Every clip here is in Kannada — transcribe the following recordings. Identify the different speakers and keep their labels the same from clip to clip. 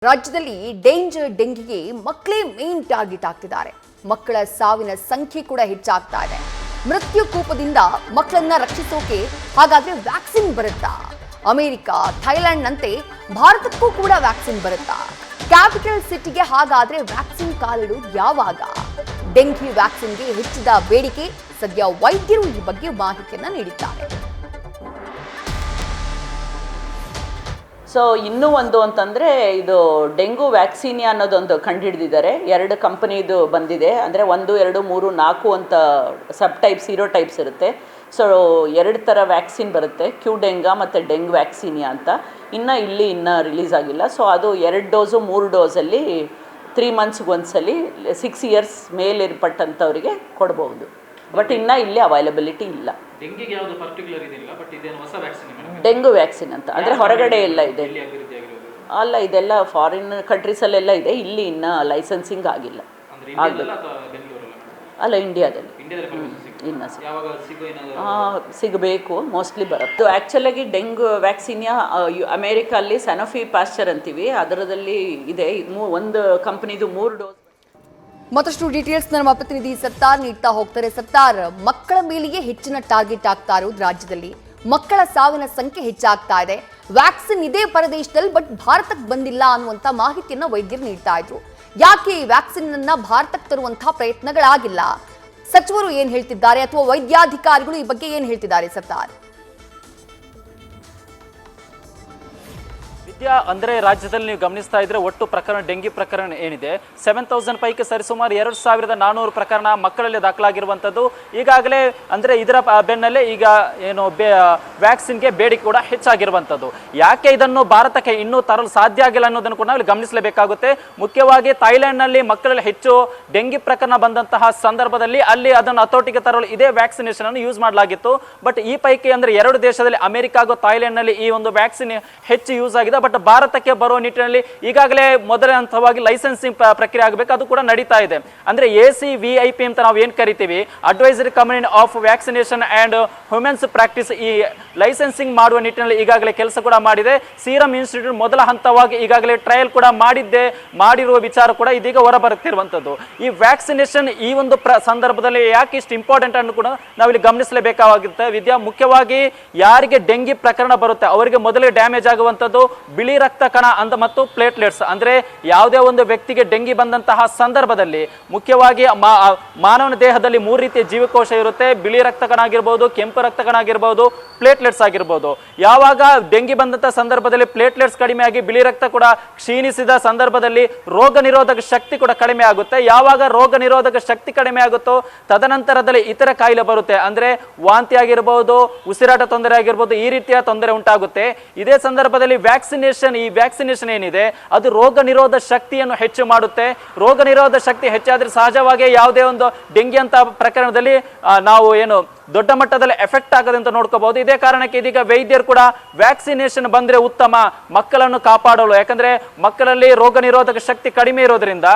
Speaker 1: ರಾಜ್ಯದಲ್ಲಿ ಡೇಂಜರ್ ಡೆಂಗಿಗೆ ಮಕ್ಕಳೇ ಮೇನ್ ಟಾರ್ಗೆಟ್ ಆಗ್ತಿದ್ದಾರೆ. ಮಕ್ಕಳ ಸಾವಿನ ಸಂಖ್ಯೆ ಕೂಡ ಹೆಚ್ಚಾಗ್ತಾ ಇದೆ. ಮೃತ್ಯು ಕೂಪದಿಂದ ಮಕ್ಕಳನ್ನ ರಕ್ಷಿಸೋಕೆ ಹಾಗಾದ್ರೆ ವ್ಯಾಕ್ಸಿನ್ ಬರುತ್ತಾ? ಅಮೆರಿಕ, ಥೈಲ್ಯಾಂಡ್ ನಂತೆ ಭಾರತಕ್ಕೂ ಕೂಡ ವ್ಯಾಕ್ಸಿನ್ ಬರುತ್ತಾ? ಕ್ಯಾಪಿಟಲ್ ಸಿಟಿಗೆ ಹಾಗಾದ್ರೆ ವ್ಯಾಕ್ಸಿನ್ ಕಾಲಿಡೋದು ಯಾವಾಗ? ಡೆಂಗಿ ವ್ಯಾಕ್ಸಿನ್ಗೆ ಹೆಚ್ಚಿದ ಬೇಡಿಕೆ. ಸದ್ಯ ವೈದ್ಯರು ಈ ಬಗ್ಗೆ ಮಾಹಿತಿಯನ್ನ ನೀಡಿದ್ದಾರೆ.
Speaker 2: ಸೊ ಇನ್ನೂ ಒಂದು ಅಂತಂದರೆ ಇದು ಡೆಂಗು ವ್ಯಾಕ್ಸಿನಿಯಾ ಅನ್ನೋದೊಂದು ಕಂಡುಹಿಡಿದಿದ್ದಾರೆ. 2 ಕಂಪನಿದು ಬಂದಿದೆ. ಅಂದರೆ 1, 2, 3, 4 ಅಂತ ಸಬ್ ಟೈಪ್ಸ್, ಸೀರೋ ಟೈಪ್ಸ್ ಇರುತ್ತೆ. ಸೊ 2 ಥರ ವ್ಯಾಕ್ಸಿನ್ ಬರುತ್ತೆ, ಕ್ಯೂಡೆಂಗಾ ಮತ್ತು ಡೆಂಗ್ ವ್ಯಾಕ್ಸಿನಿಯಾ ಅಂತ. ಇನ್ನೂ ರಿಲೀಸ್ ಆಗಿಲ್ಲ. ಸೊ ಅದು 2 ಡೋಸು 3 ಡೋಸಲ್ಲಿ 3 ಮಂತ್ಸ್ಗೆ ಒಂದ್ಸಲಿ 6 ಇಯರ್ಸ್ ಮೇಲಿರ್ಪಟ್ಟಂಥವರಿಗೆ ಕೊಡ್ಬೋದು. ಬಟ್ ಇಲ್ಲಿ ಅವೈಲಬಿಲಿಟಿ ಇಲ್ಲ.
Speaker 3: ಡೆಂಗಿಗೆ ಯಾವುದು ಪರ್ಟಿಕ್ಯುಲರ್ ಇದಿಲ್ಲ, ಬಟ್ ಇದೇನು ಹೊಸ ವ್ಯಾಕ್ಸಿನ್?
Speaker 2: ಡೆಂಗು ವ್ಯಾಕ್ಸಿನ್ ಅಂತ ಅಂದರೆ ಹೊರಗಡೆ ಎಲ್ಲ ಇದೆ ಅಲ್ಲ, ಇದೆಲ್ಲ ಫಾರಿನ್ ಕಂಟ್ರೀಸಲ್ಲೆಲ್ಲ ಇದೆ. ಇಲ್ಲಿ ಇನ್ನೂ ಲೈಸೆನ್ಸಿಂಗ್ ಆಗಿಲ್ಲ. ಅಲ್ಲ, ಇಂಡಿಯಾದಲ್ಲಿ ಇನ್ನು ಸಿಗಬೇಕು, ಮೋಸ್ಟ್ಲಿ ಬರುತ್ತೆ. ಆ್ಯಕ್ಚುಲಾಗಿ ಡೆಂಗು ವ್ಯಾಕ್ಸಿನಿಯಾ ಅಮೇರಿಕಲ್ಲಿ ಸೆನೋಫಿ ಪಾಶ್ಚರ್ ಅಂತೀವಿ, ಅದರದಲ್ಲಿ ಇದೆ. ಒಂದು ಕಂಪ್ನಿದು 3 ಡೋಸ್.
Speaker 1: ಮತ್ತಷ್ಟು ಡೀಟೇಲ್ಸ್ ನಮ್ಮ ಪ್ರತಿನಿಧಿ ಸತ್ತಾರ್ ನೀಡ್ತಾ ಹೋಗ್ತಾರೆ. ಸತ್ತಾರ್, ಮಕ್ಕಳ ಮೇಲೆಯೇ ಹೆಚ್ಚಿನ ಟಾರ್ಗೆಟ್ ಆಗ್ತಾ ಇರೋದು ರಾಜ್ಯದಲ್ಲಿ. ಮಕ್ಕಳ ಸಾವಿನ ಸಂಖ್ಯೆ ಹೆಚ್ಚಾಗ್ತಾ ಇದೆ. ವ್ಯಾಕ್ಸಿನ್ ಇದೆ ಪರದೇಶದಲ್ಲಿ, ಬಟ್ ಭಾರತಕ್ಕೆ ಬಂದಿಲ್ಲ ಅನ್ನುವಂಥ ಮಾಹಿತಿಯನ್ನ ವೈದ್ಯರು ನೀಡ್ತಾ ಇದ್ರು. ಯಾಕೆ ಈ ವ್ಯಾಕ್ಸಿನ್ ಅನ್ನ ಭಾರತಕ್ಕೆ ತರುವಂತಹ ಪ್ರಯತ್ನಗಳಾಗಿಲ್ಲ? ಸಚಿವರು ಏನ್ ಹೇಳ್ತಿದ್ದಾರೆ ಅಥವಾ ವೈದ್ಯಾಧಿಕಾರಿಗಳು ಈ ಬಗ್ಗೆ ಏನ್ ಹೇಳ್ತಿದ್ದಾರೆ? ಸತ್ತಾರ್,
Speaker 4: ಅಂದರೆ ರಾಜ್ಯದಲ್ಲಿ ನೀವು ಗಮನಿಸ್ತಾ ಇದ್ರೆ ಒಟ್ಟು ಪ್ರಕರಣ, ಡೆಂಗಿ ಪ್ರಕರಣ ಏನಿದೆ 7000 ಪೈಕಿ ಸರಿಸುಮಾರು 2400 ಪ್ರಕರಣ ಮಕ್ಕಳಲ್ಲಿ ದಾಖಲಾಗಿರುವಂಥದ್ದು. ಈಗಾಗಲೇ ಅಂದರೆ ಇದರ ಬೆನ್ನಲ್ಲೇ ಈಗ ಏನು ವ್ಯಾಕ್ಸಿನ್ಗೆ ಬೇಡಿಕೆ ಕೂಡ ಹೆಚ್ಚಾಗಿರುವಂಥದ್ದು. ಯಾಕೆ ಇದನ್ನು ಭಾರತಕ್ಕೆ ಇನ್ನೂ ತರಲು ಸಾಧ್ಯ ಆಗಿಲ್ಲ ಅನ್ನೋದನ್ನು ಕೂಡ ನಾವು ಗಮನಿಸಲೇಬೇಕಾಗುತ್ತೆ. ಮುಖ್ಯವಾಗಿ ಥೈಲ್ಯಾಂಡ್ನಲ್ಲಿ ಮಕ್ಕಳಲ್ಲಿ ಹೆಚ್ಚು ಡೆಂಗಿ ಪ್ರಕರಣ ಬಂದಂತಹ ಸಂದರ್ಭದಲ್ಲಿ ಅಲ್ಲಿ ಅದನ್ನು ಹತೋಟಿಗೆ ತರಲು ಇದೇ ವ್ಯಾಕ್ಸಿನೇಷನ್ ಅನ್ನು ಯೂಸ್ ಮಾಡಲಾಗಿತ್ತು. ಬಟ್ ಈ ಪೈಕಿ ಅಂದರೆ 2 ದೇಶದಲ್ಲಿ, ಅಮೆರಿಕ ಹಾಗೂ ಥೈಲ್ಯಾಂಡ್ನಲ್ಲಿ ಈ ಒಂದು ವ್ಯಾಕ್ಸಿನ್ ಹೆಚ್ಚು ಯೂಸ್ ಆಗಿದೆ. ಬಟ್ ಭಾರತಕ್ಕೆ ಬರುವ ನಿಟ್ಟಿನಲ್ಲಿ ಈಗಾಗಲೇ ಮೊದಲ ಹಂತವಾಗಿ ಲೈಸೆನ್ಸಿಂಗ್ ಪ್ರಕ್ರಿಯೆ ಆಗಬೇಕು, ಅದು ಕೂಡ ನಡೀತಾ ಇದೆ. ಅಂದ್ರೆ ACVIP ಅಂತ ನಾವು ಏನ್ ಕರಿತೀವಿ, advisory committee of vaccination and humans practice, ಈ ಲೈಸೆನ್ಸಿಂಗ್ ಮಾಡುವ ನಿಟ್ಟಿನಲ್ಲಿ ಈಗಾಗಲೇ ಕೆಲಸ ಕೂಡ ಮಾಡಿದೆ. ಸೀರಮ್ ಇನ್ಸ್ಟಿಟ್ಯೂಟ್ ಮೊದಲ ಹಂತವಾಗಿ ಈಗಾಗಲೇ ಟ್ರಯಲ್ ಕೂಡ ಮಾಡಿರುವ ವಿಚಾರ ಕೂಡ ಇದೀಗ ಹೊರಬರುತ್ತಿರುವಂತದ್ದು. ಈ ವ್ಯಾಕ್ಸಿನೇಷನ್ ಈ ಒಂದು ಸಂದರ್ಭದಲ್ಲಿ ಯಾಕೆ ಇಷ್ಟು ಇಂಪಾರ್ಟೆಂಟ್ ಅನ್ನು ಕೂಡ ನಾವಿಲ್ಲಿ ಗಮನಿಸಲೇಬೇಕಾಗುತ್ತೆ ವಿದ್ಯಾ. ಮುಖ್ಯವಾಗಿ ಯಾರಿಗೆ ಡೆಂಗಿ ಪ್ರಕರಣ ಬರುತ್ತೆ ಅವರಿಗೆ ಮೊದಲೇ ಡ್ಯಾಮೇಜ್ ಆಗುವಂಥದ್ದು ಬಿಳಿ ರಕ್ತ ಕಣ ಅಂತ ಮತ್ತು ಪ್ಲೇಟ್ಲೆಟ್ಸ್. ಅಂದ್ರೆ ಯಾವುದೇ ಒಂದು ವ್ಯಕ್ತಿಗೆ ಡೆಂಗಿ ಬಂದಂತಹ ಸಂದರ್ಭದಲ್ಲಿ ಮುಖ್ಯವಾಗಿ ಮಾನವನ ದೇಹದಲ್ಲಿ 3 ರೀತಿಯ ಜೀವಕೋಶ ಇರುತ್ತೆ. ಬಿಳಿ ರಕ್ತ ಕಣ ಆಗಿರ್ಬೋದು, ಕೆಂಪು ರಕ್ತ ಕಣ ಆಗಿರ್ಬೋದು, ಪ್ಲೇಟ್ಲೆಟ್ಸ್ ಆಗಿರ್ಬೋದು. ಯಾವಾಗ ಡೆಂಗಿ ಬಂದಂತಹ ಸಂದರ್ಭದಲ್ಲಿ ಪ್ಲೇಟ್ಲೆಟ್ಸ್ ಕಡಿಮೆ ಆಗಿ ಬಿಳಿ ರಕ್ತ ಕೂಡ ಕ್ಷೀಣಿಸಿದ ಸಂದರ್ಭದಲ್ಲಿ ರೋಗ ನಿರೋಧಕ ಶಕ್ತಿ ಕೂಡ ಕಡಿಮೆ ಆಗುತ್ತೆ. ಯಾವಾಗ ರೋಗ ನಿರೋಧಕ ಶಕ್ತಿ ಕಡಿಮೆ ಆಗುತ್ತೋ ತದನಂತರದಲ್ಲಿ ಇತರ ಕಾಯಿಲೆ ಬರುತ್ತೆ. ಅಂದ್ರೆ ವಾಂತಿ ಆಗಿರ್ಬೋದು, ಉಸಿರಾಟ ತೊಂದರೆ ಆಗಿರ್ಬೋದು, ಈ ರೀತಿಯ ತೊಂದರೆ ಉಂಟಾಗುತ್ತೆ. ಇದೇ ಸಂದರ್ಭದಲ್ಲಿ ಈ ವ್ಯಾಕ್ಸಿನೇಷನ್ ಏನಿದೆ ಅದು ರೋಗ ನಿರೋಧ ಶಕ್ತಿಯನ್ನು ಹೆಚ್ಚು ಮಾಡುತ್ತೆ. ರೋಗ ನಿರೋಧ ಶಕ್ತಿ ಹೆಚ್ಚಾದ್ರೆ ಸಹಜವಾಗಿ ಯಾವುದೇ ಒಂದು ಡೆಂಗಿ ಅಂತ ಪ್ರಕರಣದಲ್ಲಿ ನಾವು ಏನು ದೊಡ್ಡ ಮಟ್ಟದಲ್ಲಿ ಎಫೆಕ್ಟ್ ಆಗದೆ ಅಂತ ನೋಡ್ಕೋಬಹುದು. ಇದೇ ಕಾರಣಕ್ಕೆ ಇದೀಗ ವೈದ್ಯರು ಕೂಡ ವ್ಯಾಕ್ಸಿನೇಷನ್ ಬಂದ್ರೆ ಉತ್ತಮ, ಮಕ್ಕಳನ್ನು ಕಾಪಾಡಲು. ಯಾಕಂದ್ರೆ ಮಕ್ಕಳಲ್ಲಿ ರೋಗ ನಿರೋಧಕ ಶಕ್ತಿ ಕಡಿಮೆ ಇರೋದ್ರಿಂದ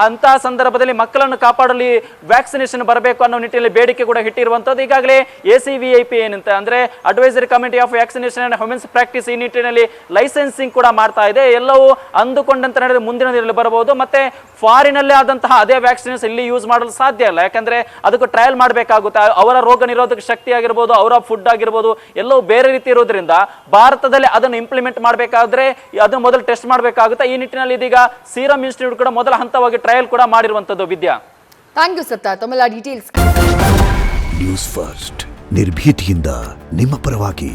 Speaker 4: ಅಂತಹ ಸಂದರ್ಭದಲ್ಲಿ ಮಕ್ಕಳನ್ನು ಕಾಪಾಡಲು ವ್ಯಾಕ್ಸಿನೇಷನ್ ಬರಬೇಕು ಅನ್ನೋ ನಿಟ್ಟಿನಲ್ಲಿ ಬೇಡಿಕೆ ಕೂಡ ಇಟ್ಟಿರುವಂತದ್ದು. ಈಗಾಗಲೇ ACVIP ಏನಂತ ಅಂದ್ರೆ advisory committee of vaccination and humans practice ಈ ನಿಟ್ಟಿನಲ್ಲಿ ಲೈಸೆನ್ಸಿಂಗ್ ಕೂಡ ಮಾಡ್ತಾ ಇದೆ. ಎಲ್ಲವೂ ಅಂದುಕೊಂಡಂತೆ ನಡೆದ ಮುಂದಿನ ದಿನದಲ್ಲಿ ಬರಬಹುದು. ಮತ್ತೆ ಫಾರಿನಲ್ಲೇ ಆದಂತಹ ಅದೇ ವ್ಯಾಕ್ಸಿನೇಷನ್ ಇಲ್ಲಿ ಯೂಸ್ ಮಾಡಲು ಸಾಧ್ಯ ಇಲ್ಲ. ಯಾಕಂದ್ರೆ ಅದಕ್ಕೂ ಟ್ರಯಲ್ ಮಾಡಬೇಕಾಗುತ್ತೆ. ಅವರ ರೋಗ ನಿರೋಧಕ ಶಕ್ತಿ ಆಗಿರ್ಬೋದು, ಅವರ ಫುಡ್ ಆಗಿರ್ಬೋದು, ಎಲ್ಲವೂ ಬೇರೆ ರೀತಿ ಇರೋದ್ರಿಂದ ಭಾರತದಲ್ಲಿ ಅದನ್ನು ಇಂಪ್ಲಿಮೆಂಟ್ ಮಾಡಬೇಕಾದ್ರೆ ಅದನ್ನು ಮೊದಲು ಟೆಸ್ಟ್ ಮಾಡಬೇಕಾಗುತ್ತೆ. ಈ ನಿಟ್ಟಿನಲ್ಲಿ ಇದೀಗ ಸೀರಮ್ ಇನ್ಸ್ಟಿಟ್ಯೂಟ್ ಕೂಡ ಮೊದಲ ಹಂತವಾಗಿ ಟ್ರಯಲ್ ಕೂಡ ಮಾಡಿರುವಂತದ್ದು. ವಿದ್ಯಾ,
Speaker 1: ಥ್ಯಾಂಕ್ ಯು ಸರ್ ತಮ್ಮೆಲ್ಲ ಡೀಟೇಲ್ಸ್.
Speaker 5: ನ್ಯೂಸ್ ಫಸ್ಟ್, ನಿರ್ಭೀತಿಯಿಂದ ನಿಮ್ಮ ಪರವಾಗಿ.